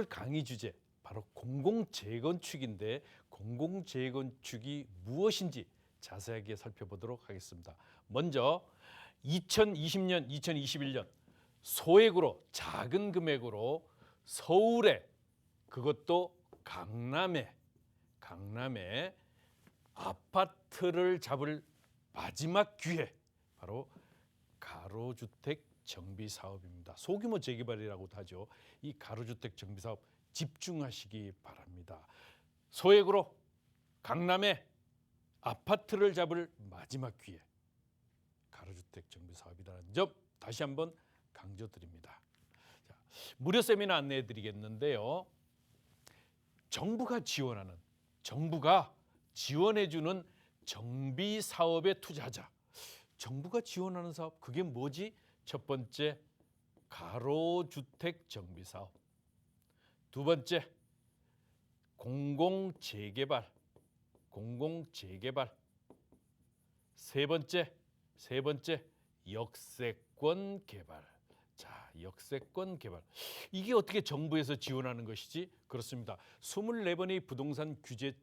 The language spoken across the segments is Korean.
오늘 강의 주제 바로 공공재건축인데 공공재건축이 무엇인지 자세하게 살펴보도록 하겠습니다. 먼저 2020년, 2021년 소액으로 작은 금액으로 서울에 그것도 강남에 아파트를 잡을 마지막 기회 바로 가로주택 정비 사업입니다. 소규모 재개발이라고도 하죠. 이 가로주택 정비 사업 집중하시기 바랍니다. 소액으로 강남에 아파트를 잡을 마지막 기회 가로주택 정비 사업이라는 점 다시 한번 강조드립니다. 자, 무료 세미나 안내해 드리겠는데요. 정부가 지원해 주는 정비 사업에 투자하자. 정부가 지원하는 사업 그게 뭐지? 첫 번째 가로주택 정비 사업. 두 번째 공공재개발. 세 번째 역세권 개발. 자, 역세권 개발. 이게 어떻게 정부에서 지원하는 것이지? 그렇습니다. 24번의 부동산 규제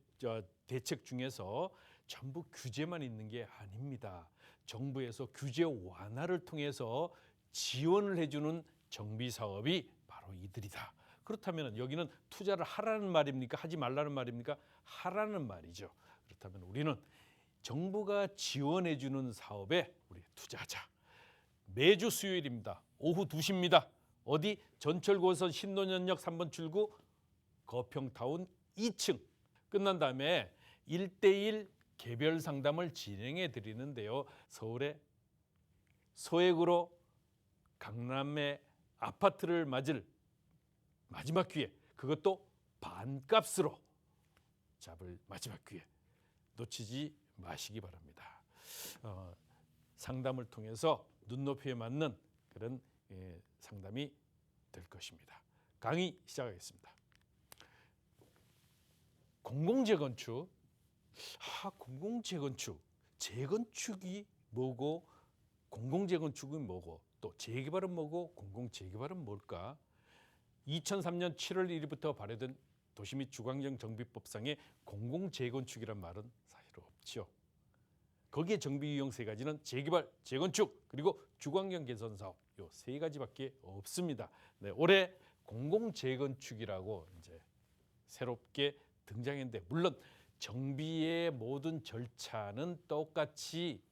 대책 중에서 전부 규제만 있는 게 아닙니다. 정부에서 규제 완화를 통해서 지원을 해주는 정비 사업이 바로 이들이다. 그렇다면 여기는 투자를 하라는 말입니까? 하지 말라는 말입니까? 하라는 말이죠. 그렇다면 우리는 정부가 지원해 주는 사업에 우리 투자하자. 매주 수요일입니다. 오후 2시입니다. 어디? 전철고선 신논현역 3번 출구 거평타운 2층. 끝난 다음에 1대1 개별 상담을 진행해 드리는데요. 서울에 소액으로 강남의 아파트를 맞을 마지막 기회, 그것도 반값으로 잡을 마지막 기회 놓치지 마시기 바랍니다. 상담을 통해서 눈높이에 맞는 그런 상담이 될 것입니다. 강의 시작하겠습니다. 공공재건축, 재건축이 뭐고 공공재건축은 뭐고 또 재개발은 뭐고 공공재개발은 뭘까? 2003년 7월 1일부터 발효된 도시 및 주거환경 정비법상의 공공재건축이란 말은 사실 없죠. 거기에 정비 유형 세 가지는 재개발, 재건축, 그리고 주거환경 개선 사업 요 세 가지밖에 없습니다. 네, 올해 공공재건축이라고 이제 새롭게 등장했는데 물론 정비의 모든 절차는 똑같이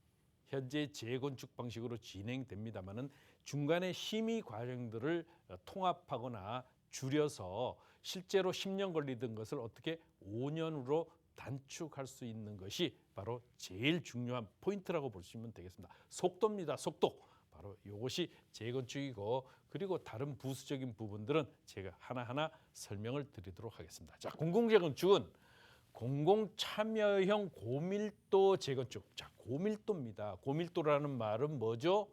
현재 재건축 방식으로 진행됩니다만은 중간에 심의 과정들을 통합하거나 줄여서 실제로 10년 걸리던 것을 어떻게 5년으로 단축할 수 있는 것이 바로 제일 중요한 포인트라고 보시면 되겠습니다. 속도입니다. 속도. 바로 이것이 재건축이고 그리고 다른 부수적인 부분들은 제가 하나하나 설명을 드리도록 하겠습니다. 자, 공공재건축은 공공참여형 고밀도 재건축. 자, 고밀도입니다. 고밀도라는 말은 뭐죠?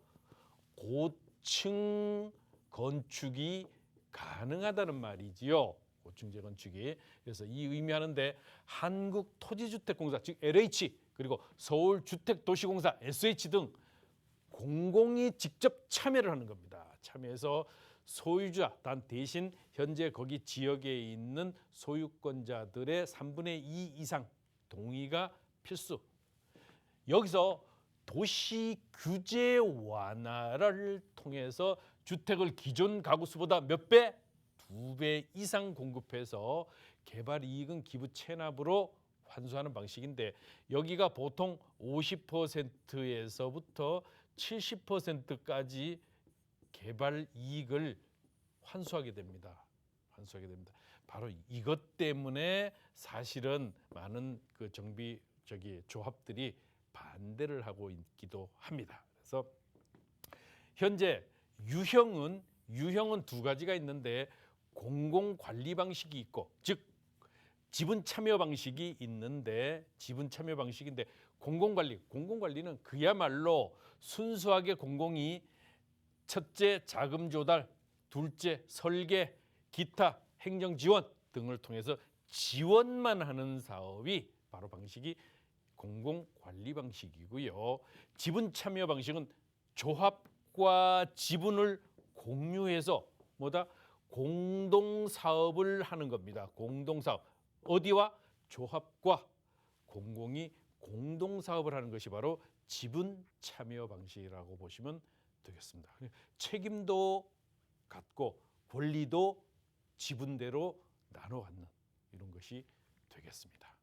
고층 건축이 가능하다는 말이지요. 고층 재건축이. 그래서 이 의미하는데 한국토지주택공사 즉 LH 그리고 서울주택도시공사 SH 등 공공이 직접 참여를 하는 겁니다. 참여해서 소유자 단 대신 현재 거기 지역에 있는 소유권자들의 3분의 2 이상 동의가 필수. 여기서 도시 규제 완화를 통해서 주택을 기존 가구 수보다 몇 배? 2배 이상 공급해서 개발 이익은 기부 체납으로 환수하는 방식인데 여기가 보통 50%에서부터 70%까지 개발 이익을 환수하게 됩니다. 바로 이것 때문에 사실은 많은 그 정비 조합들이 반대를 하고 있기도 합니다. 그래서 현재 유형은 두 가지가 있는데 공공관리 방식이 있고 즉 지분 참여 방식이 있는데 공공관리는 그야말로 순수하게 공공이 첫째 자금 조달, 둘째 설계, 기타 행정 지원 등을 통해서 지원만 하는 사업이 바로 방식이 공공관리 방식이고요. 지분 참여 방식은 조합과 지분을 공유해서 공동 사업을 하는 겁니다. 공동 사업. 어디와? 조합과 공공이 공동 사업을 하는 것이 바로 지분 참여 방식이라고 보시면 되겠습니다. 책임도 갖고 권리도 지분대로 나눠 갖는 이런 것이 되겠습니다.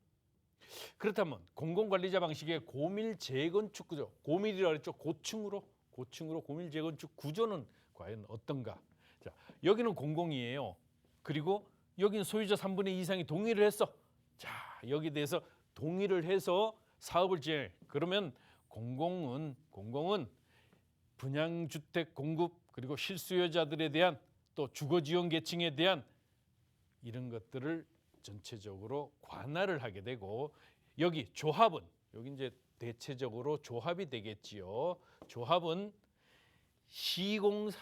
그렇다면 공공관리자 방식의 고밀 재건축 구조, 고밀이라고 했죠. 고층으로 고밀 재건축 구조는 과연 어떤가? 자, 여기는 공공이에요. 그리고 여기는 소유자 3분의 2 이상이 동의를 했어. 자, 여기에 대해서 동의를 해서 사업을 진행. 그러면 공공은 분양주택 공급 그리고 실수요자들에 대한 또 주거지원 계층에 대한 이런 것들을 전체적으로 관할을 하게 되고, 여기 조합은 여기 이제 대체적으로 조합이 되겠지요. 조합은 시공사,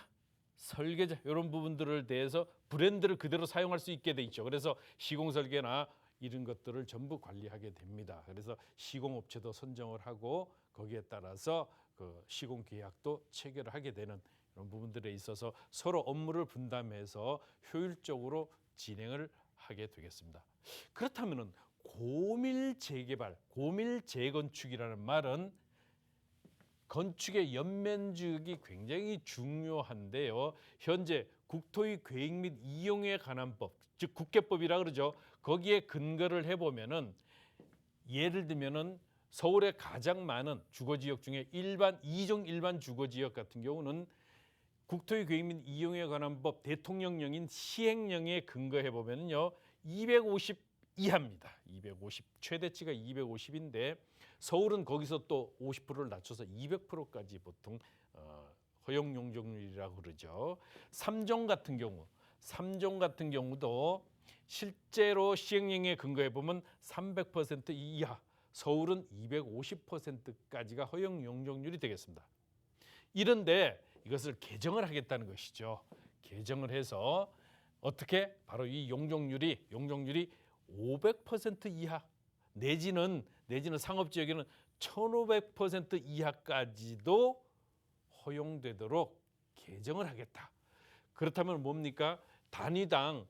설계자 이런 부분들을 대해서 브랜드를 그대로 사용할 수 있게 돼 있죠. 그래서 시공설계나 이런 것들을 전부 관리하게 됩니다. 그래서 시공업체도 선정을 하고 거기에 따라서 그 시공계약도 체결을 하게 되는 이런 부분들에 있어서 서로 업무를 분담해서 효율적으로 진행을 하게 되겠습니다. 그렇다면은 고밀 재개발, 고밀 재건축이라는 말은 건축의 연면적이 굉장히 중요한데요. 현재 국토의 계획 및 이용에 관한 법, 즉 국계법이라 그러죠. 거기에 근거를 해보면은 예를 들면은 서울에 가장 많은 주거지역 중에 이종 일반 주거지역 같은 경우는 국토의 계획 및 이용에 관한 법 대통령령인 시행령에 근거해 보면요 250 이하입니다. 250 최대치가 250인데 서울은 거기서 또 50%를 낮춰서 200%까지 보통 허용 용적률이라고 그러죠. 3종 같은 경우도 실제로 시행령에 근거해 보면 300% 이하, 서울은 250%까지가 허용 용적률이 되겠습니다. 이런데 이것을 개정을 하겠다는 것이죠. 개정을 해서 어떻게? 바로 이 용적률이 500% 이하 내지는 상업지역에는 1500% 이하까지도 허용되도록 개정을 하겠다. 그렇다면 뭡니까? 단위당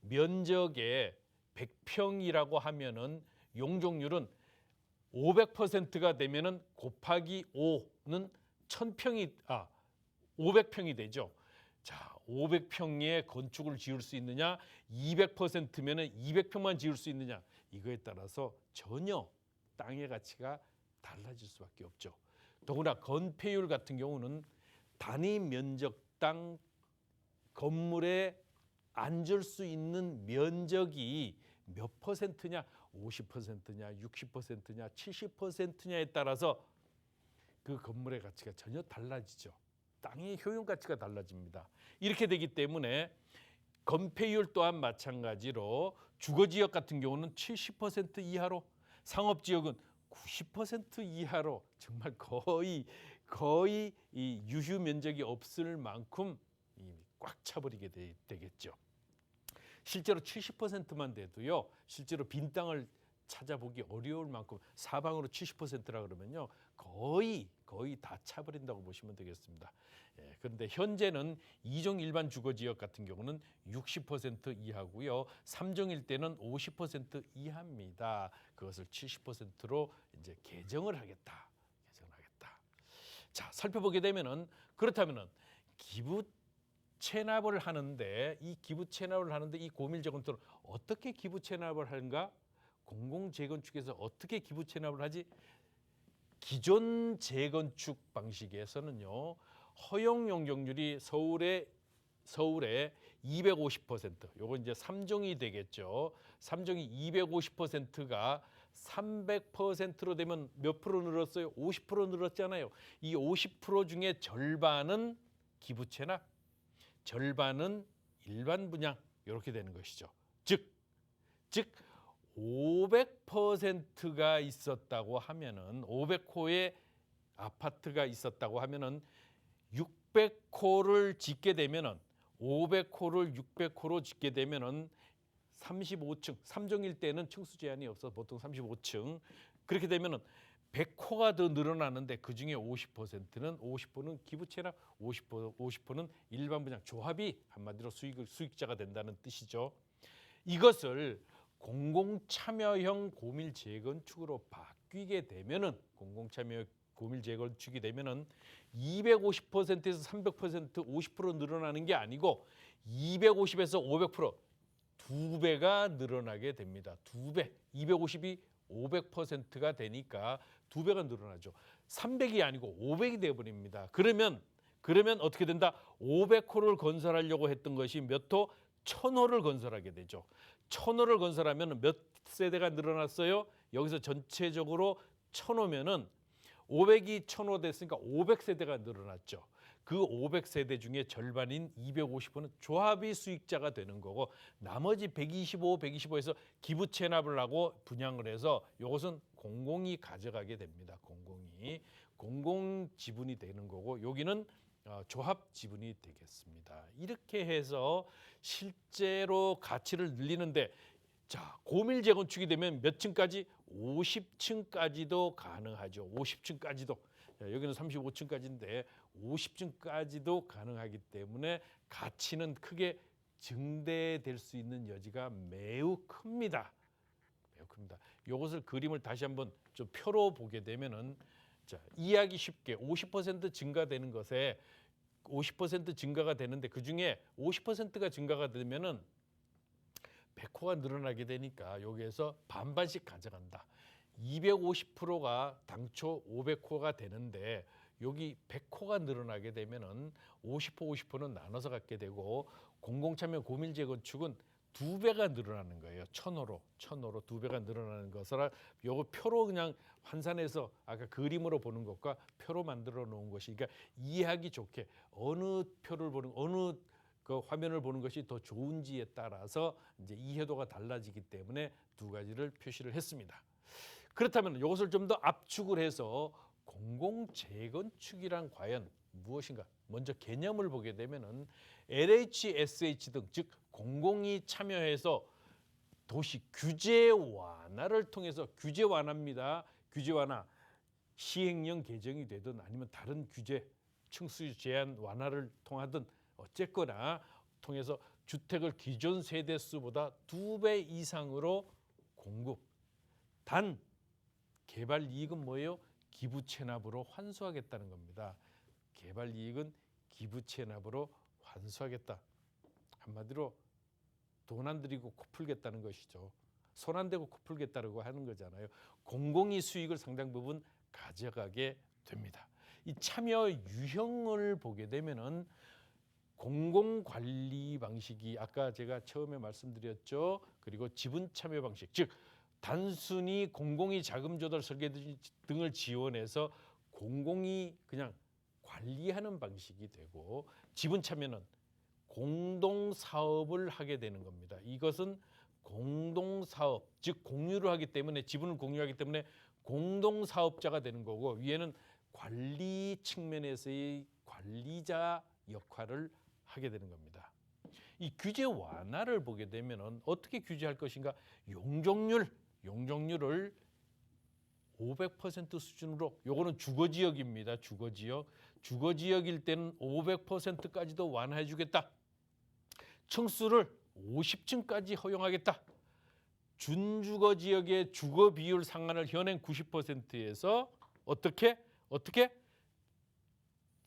면적의 100평이라고 하면은 용적률은 500%가 되면은 곱하기 5는 500평이 되죠. 자, 500평의 건축을 지을 수 있느냐, 200%면은 200평만 지을 수 있느냐, 이거에 따라서 전혀 땅의 가치가 달라질 수밖에 없죠. 더구나 건폐율 같은 경우는 단위 면적당 건물에 앉을 수 있는 면적이 몇 퍼센트냐, 50%냐, 60%냐, 70%냐에 따라서 그 건물의 가치가 전혀 달라지죠. 땅의 효용 가치가 달라집니다. 이렇게 되기 때문에 건폐율 또한 마찬가지로 주거지역 같은 경우는 70% 이하로, 상업지역은 90% 이하로 정말 거의 이 유휴 면적이 없을 만큼 꽉 차버리게 되겠죠. 실제로 70%만 돼도요. 실제로 빈 땅을 찾아보기 어려울 만큼 사방으로 70%라 그러면요. 거의 다 차버린다고 보시면 되겠습니다. 그런데 현재는 2종 일반 주거지역 같은 경우는 60% 이하고요. 3종일 때는 50% 이하입니다. 그것을 70%로 이제 개정을 하겠다. 자, 살펴보게 되면은 그렇다면은 기부 체납을 하는데 이 고밀 재건축을 어떻게 기부 체납을 하는가? 공공 재건축에서 어떻게 기부 체납을 하지? 기존 재건축 방식에서는요. 허용 용적률이 서울에 250%, 요거 이제 3종이 되겠죠. 3종이 250%가 300%로 되면 몇 프로 늘었어요? 50% 늘었잖아요. 이 50% 중에 절반은 기부 체납, 절반은 일반 분양 이렇게 되는 것이죠. 즉 500%가 있었다고 하면은 500호의 아파트가 있었다고 하면은 600호를 짓게 되면은 500호를 600호로 짓게 되면은 35층, 3종일 때는 층수 제한이 없어 보통 35층. 그렇게 되면은 100호가 더 늘어나는데 그중에 50%는 기부 체납, 50%는 일반 분양 조합이 한마디로 수익자가 된다는 뜻이죠. 이것을 공공참여형 고밀 재건축으로 바뀌게 되면은 공공참여 고밀 재건축이 되면은 250%에서 300% 50% 늘어나는 게 아니고 250에서 500%두 배가 늘어나게 됩니다. 두 배. 250이 500%가 되니까 두 배가 늘어나죠. 300이 아니고 500이 돼 버립니다. 그러면 어떻게 된다? 500호를 건설하려고 했던 것이 몇 호? 1000호를 건설하게 되죠. 1000호를 건설하면 몇 세대가 늘어났어요? 여기서 전체적으로 1000호면은 500이 1000호 됐으니까 500세대가 늘어났죠. 그 500세대 중에 절반인 250호는 조합이 수익자가 되는 거고 나머지 125, 125에서 기부 체납을 하고 분양을 해서 이것은 공공이 가져가게 됩니다. 공공 지분이 되는 거고 여기는 조합 지분이 되겠습니다. 이렇게 해서 실제로 가치를 늘리는데 자, 고밀 재건축이 되면 몇 층까지? 50층까지도 가능하죠. 50층까지도. 여기는 35층까지인데 50층까지도 가능하기 때문에 가치는 크게 증대될 수 있는 여지가 매우 큽니다. 매우 큽니다. 이것을 그림을 다시 한번 좀 표로 보게 되면은 자, 이해하기 쉽게 50% 증가되는 것에 50% 증가가 되는데 그 중에 50%가 증가가 되면은 100호가 늘어나게 되니까 여기에서 반반씩 가져간다. 250%가 당초 500호가 되는데 여기 100호가 늘어나게 되면은 50호, 50호는 나눠서 갖게 되고 공공참여 고밀 재건축은 두 배가 늘어나는 거예요. 1000호로 두 배가 늘어나는 것을 요거 표로 그냥 환산해서 아까 그림으로 보는 것과 표로 만들어 놓은 것이 그러니까 이해하기 좋게 어느 표를 보는 어느 그 화면을 보는 것이 더 좋은지에 따라서 이제 이해도가 달라지기 때문에 두 가지를 표시를 했습니다. 그렇다면 이것을 좀 더 압축을 해서 공공재건축이란 과연 무엇인가? 먼저 개념을 보게 되면은 LHSH 등 즉 공공이 참여해서 도시 규제 완화를 통해서 규제 완화입니다. 규제 완화 시행령 개정이 되든 아니면 다른 규제 층수 제한 완화를 통하든 어쨌거나 통해서 주택을 기존 세대 수보다 2배 이상으로 공급. 단 개발 이익은 뭐예요? 기부 체납으로 환수하겠다는 겁니다. 개발 이익은 기부 체납으로 환수하겠다. 한마디로 돈 안 들이고 코 풀겠다는 것이죠. 손 안 대고 코 풀겠다고 하는 거잖아요. 공공이 수익을 상당 부분 가져가게 됩니다. 이 참여 유형을 보게 되면은 공공관리 방식이 아까 제가 처음에 말씀드렸죠. 그리고 지분 참여 방식, 즉 단순히 공공이 자금 조달 설계 등을 지원해서 공공이 그냥 관리하는 방식이 되고 지분 참여는 공동 사업을 하게 되는 겁니다. 이것은 공동 사업, 즉 공유를 하기 때문에 지분을 공유하기 때문에 공동 사업자가 되는 거고 위에는 관리 측면에서의 관리자 역할을 하게 되는 겁니다. 이 규제 완화를 보게 되면은 어떻게 규제할 것인가? 용적률을 500% 수준으로 요거는 주거지역입니다. 주거지역일 때는 500%까지도 완화해 주겠다. 층수를 50층까지 허용하겠다. 준주거지역의 주거 비율 상한을 현행 90%에서 어떻게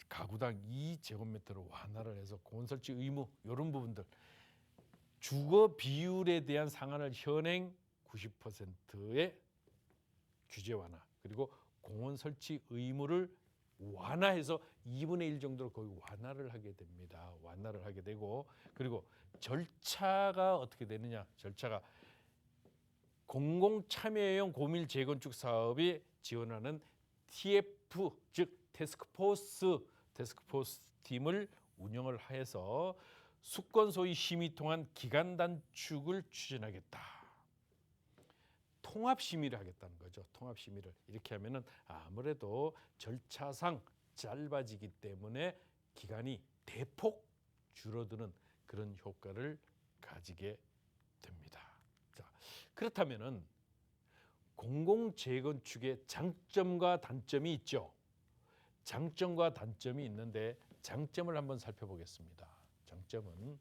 가구당 2제곱미터로 완화를 해서 공원설치 의무 이런 부분들 주거 비율에 대한 상한을 현행 90%의 규제 완화 그리고 공원 설치 의무를 완화해서 2분의 1 정도로 거의 완화를 하게 됩니다. 완화를 하게 되고 그리고 절차가 어떻게 되느냐? 절차가 공공참여형 고밀 재건축 사업이 지원하는 TF 즉 태스크포스 팀을 운영을 해서 수권 소위 심의 통한 기간 단축을 추진하겠다. 통합 심의를 하겠다는 거죠. 통합 심의를 이렇게 하면은 아무래도 절차상 짧아지기 때문에 기간이 대폭 줄어드는 그런 효과를 가지게 됩니다. 자, 그렇다면은 공공 재건축의 장점과 단점이 있죠. 장점과 단점이 있는데 장점을 한번 살펴보겠습니다. 장점은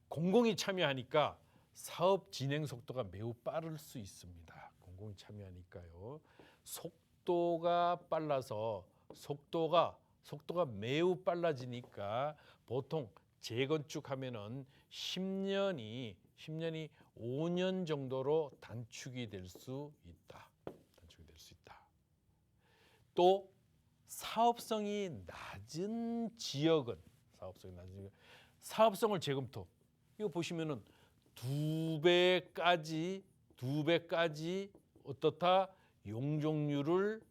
공공이 참여하니까 사업 진행 속도가 매우 빠를 수 있습니다. 공공이 참여하니까요. 속도가 빨라서 속도가 매우 빨라지니까 보통 재건축하면은 10년이 5년 정도로 단축이 될 수 있다. 단축이 될 수 있다. 또 사업성이 낮은 지역은 사업성을 재검토. 이거 보시면은 두 배까지 어떻다? 용적률을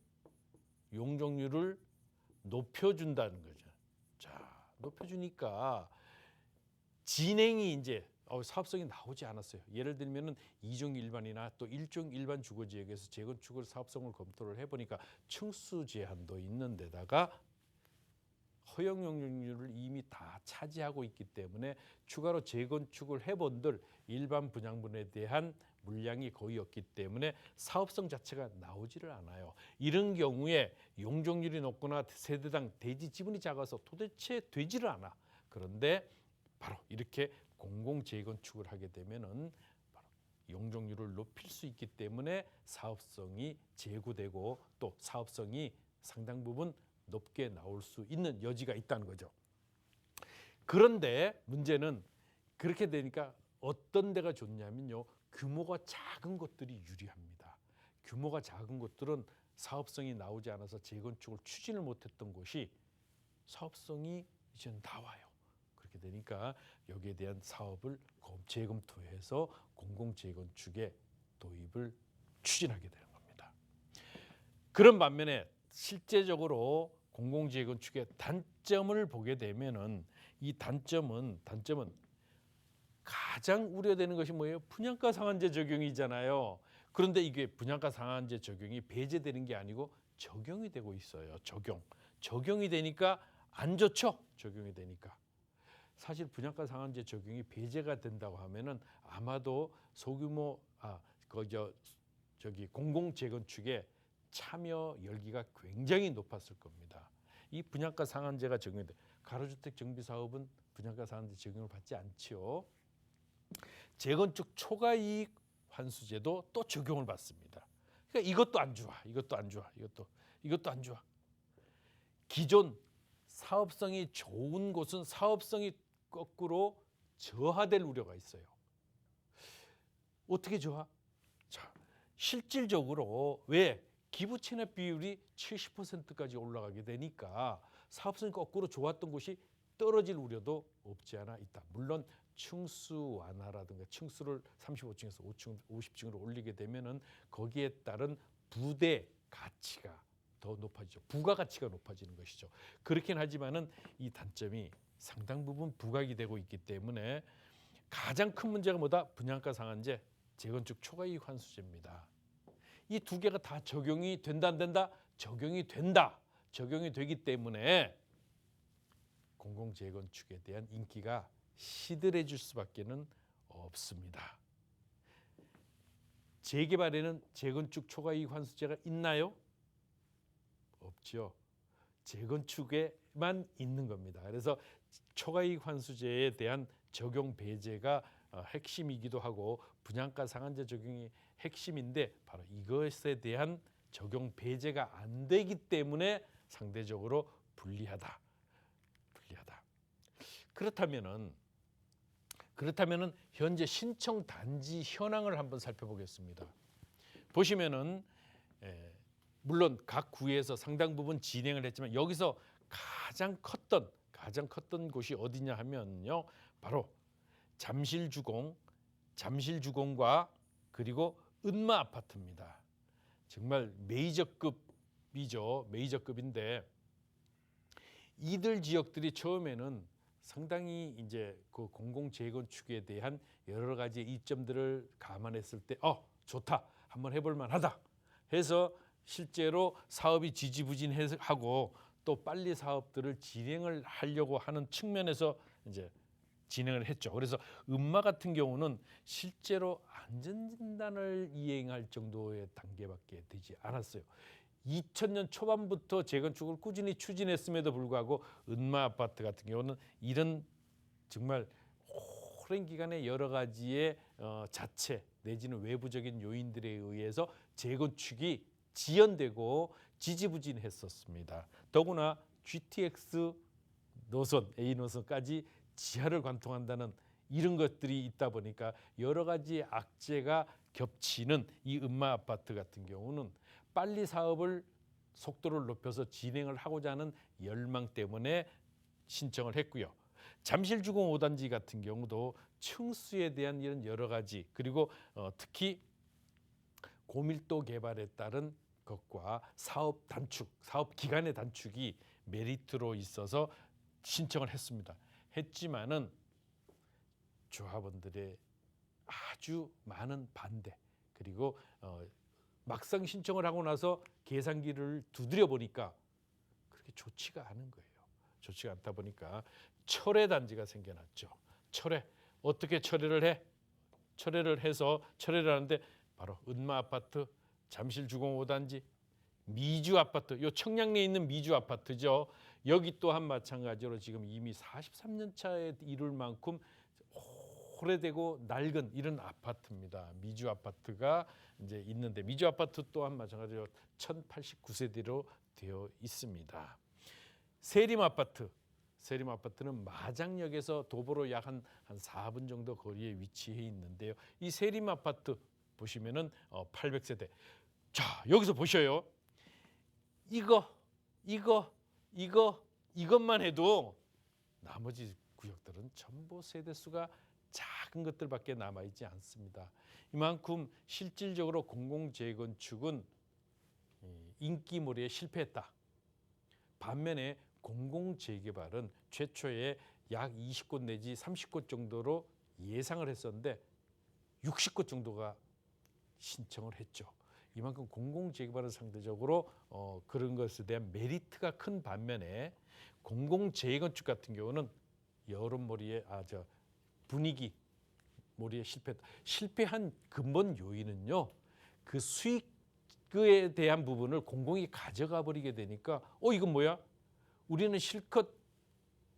높여준다는 거죠. 자, 높여주니까 진행이 이제 사업성이 나오지 않았어요. 예를 들면은 2종 일반이나 또 1종 일반 주거지역에서 재건축을 사업성을 검토를 해보니까 층수 제한도 있는 데다가 허용 용적률을 이미 다 차지하고 있기 때문에 추가로 재건축을 해본들 일반 분양분에 대한 물량이 거의 없기 때문에 사업성 자체가 나오지를 않아요. 이런 경우에 용적률이 높거나 세대당 대지 지분이 작아서 도대체 되지를 않아. 그런데 바로 이렇게 공공 재건축을 하게 되면은 바로 용적률을 높일 수 있기 때문에 사업성이 제고되고 또 사업성이 상당 부분 높게 나올 수 있는 여지가 있다는 거죠. 그런데 문제는 그렇게 되니까 어떤 데가 좋냐면요. 규모가 작은 것들이 유리합니다. 규모가 작은 것들은 사업성이 나오지 않아서 재건축을 추진을 못했던 곳이 사업성이 이제 나와요. 그렇게 되니까 여기에 대한 사업을 재검토해서 공공재건축의 도입을 추진하게 되는 겁니다. 그런 반면에 실제적으로 공공재건축의 단점을 보게 되면은 이 단점은 가장 우려되는 것이 뭐예요? 분양가 상한제 적용이잖아요. 그런데 이게 분양가 상한제 적용이 배제되는 게 아니고 적용이 되고 있어요. 적용이 되니까 안 좋죠. 적용이 되니까. 사실 분양가 상한제 적용이 배제가 된다고 하면은 아마도 소규모 공공 재건축에 참여 열기가 굉장히 높았을 겁니다. 이 분양가 상한제가 적용돼 가로주택 정비 사업은 분양가 상한제 적용을 받지 않죠. 재건축 초과이익 환수제도 또 적용을 받습니다. 그러니까 이것도 안 좋아. 이것도 안 좋아. 기존 사업성이 좋은 곳은 사업성이 거꾸로 저하될 우려가 있어요. 어떻게 저하? 자, 실질적으로 왜 기부 체납 비율이 70%까지 올라가게 되니까 사업성이 거꾸로 좋았던 곳이 떨어질 우려도 없지 않아 있다. 물론 층수 완화라든가 층수를 35층에서 50층으로 올리게 되면은 거기에 따른 부대 가치가 더 높아지죠. 부가가치가 높아지는 것이죠. 그렇긴 하지만은 이 단점이 상당 부분 부각이 되고 있기 때문에 가장 큰 문제가 뭐다? 분양가 상한제, 재건축 초과이익 환수제입니다. 이 두 개가 다 적용이 된다 안 된다? 적용이 된다. 적용이 되기 때문에 공공재건축에 대한 인기가 시들해질 수밖에는 없습니다. 재개발에는 재건축 초과이익 환수제가 있나요? 없죠. 재건축에만 있는 겁니다. 그래서 초과이익 환수제에 대한 적용 배제가 핵심이기도 하고 분양가 상한제 적용이 핵심인데 바로 이것에 대한 적용 배제가 안 되기 때문에 상대적으로 불리하다. 그렇다면은 현재 신청 단지 현황을 한번 살펴보겠습니다. 보시면은 물론 각 구에서 상당 부분 진행을 했지만 여기서 가장 컸던 곳이 어디냐 하면요. 바로 잠실주공과 그리고 은마 아파트입니다. 정말 메이저급인데 이들 지역들이 처음에는 상당히 이제 그 공공 재건축에 대한 여러 가지 이점들을 감안했을 때 좋다. 한번 해볼 만하다. 해서 실제로 사업이 지지부진하고 또 빨리 사업들을 진행을 하려고 하는 측면에서 이제 진행을 했죠. 그래서 음마 같은 경우는 실제로 안전진단을 이행할 정도의 단계밖에 되지 않았어요. 2000년 초반부터 재건축을 꾸준히 추진했음에도 불구하고 은마 아파트 같은 경우는 이런 정말 오랜 기간의 여러 가지의 자체 내지는 외부적인 요인들에 의해서 재건축이 지연되고 지지부진했었습니다. 더구나 GTX 노선, A 노선까지 지하를 관통한다는 이런 것들이 있다 보니까 여러 가지 악재가 겹치는 이 음마 아파트 같은 경우는 빨리 사업을 속도를 높여서 진행을 하고자 하는 열망 때문에 신청을 했고요. 잠실주공 5단지 같은 경우도 층수에 대한 이런 여러 가지 그리고 특히 고밀도 개발에 따른 것과 사업 단축, 사업 기간의 단축이 메리트로 있어서 신청을 했습니다. 했지만은 조합원들의 아주 많은 반대 그리고 막상 신청을 하고 나서 계산기를 두드려 보니까 그렇게 좋지가 않은 거예요. 좋지가 않다 보니까 철회 단지가 생겨났죠. 철회 어떻게 철회를 해? 철회를 해서 철회를 하는데 바로 은마 아파트, 잠실주공 5단지, 미주 아파트, 요 청량리에 있는 미주 아파트죠. 여기 또한 마찬가지로 지금 이미 43년 차에 이룰 만큼 오래되고 낡은 이런 아파트입니다. 미주 아파트가 이제 있는데 미주 아파트 또한 마찬가지로 1089세대로 되어 있습니다. 세림 아파트는 마장역에서 도보로 약 한 4분 정도 거리에 위치해 있는데요. 이 세림 아파트 보시면은 800세대. 자, 여기서 보셔요. 이것만 해도 나머지 구역들은 전부 세대수가 작은 것들밖에 남아있지 않습니다. 이만큼 실질적으로 공공재건축은 인기몰이에 실패했다. 반면에 공공재개발은 최초에 약 20곳 내지 30곳 정도로 예상을 했었는데 60곳 정도가 신청을 했죠. 이만큼 공공재개발은 상대적으로 그런 것에 대한 메리트가 큰 반면에 공공재건축 같은 경우는 여론몰이에 분위기 몰이에 실패한 근본 요인은요. 그 수익에 대한 부분을 공공이 가져가 버리게 되니까 이건 뭐야? 우리는 실컷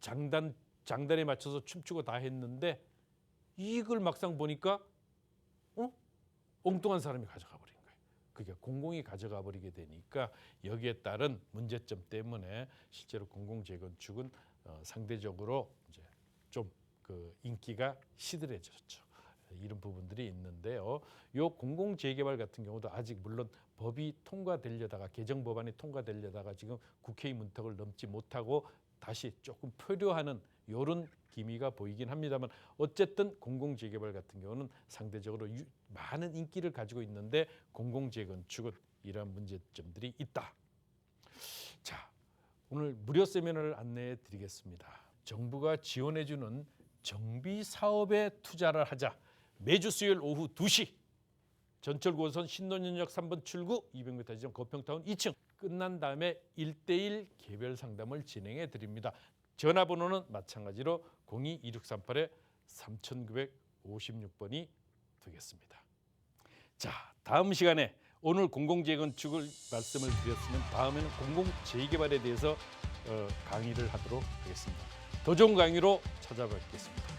장단에 맞춰서 춤추고 다 했는데 이걸 막상 보니까 엉뚱한 사람이 가져가 버린 거예요. 그게 공공이 가져가 버리게 되니까 여기에 따른 문제점 때문에 실제로 공공재건축은 상대적으로 이제 좀 그 인기가 시들해졌죠. 이런 부분들이 있는데요. 요 공공재개발 같은 경우도 아직 물론 법이 통과되려다가 개정 법안이 통과되려다가 지금 국회의 문턱을 넘지 못하고 다시 조금 표류하는 이런 기미가 보이긴 합니다만 어쨌든 공공재개발 같은 경우는 상대적으로 많은 인기를 가지고 있는데 공공재건축은 이러한 문제점들이 있다. 자, 오늘 무료 세미나를 안내해 드리겠습니다. 정부가 지원해주는 정비 사업에 투자를 하자. 매주 수요일 오후 2시 전철 9호선 신논현역 3번 출구 200m 지점 거평타운 2층 끝난 다음에 1:1 개별 상담을 진행해 드립니다. 전화번호는 마찬가지로 02-2638-3956번이 되겠습니다. 자, 다음 시간에 오늘 공공재건축을 말씀을 드렸으면 다음에는 공공재개발에 대해서 강의를 하도록 하겠습니다. 더 좋은 강의로 찾아뵙겠습니다.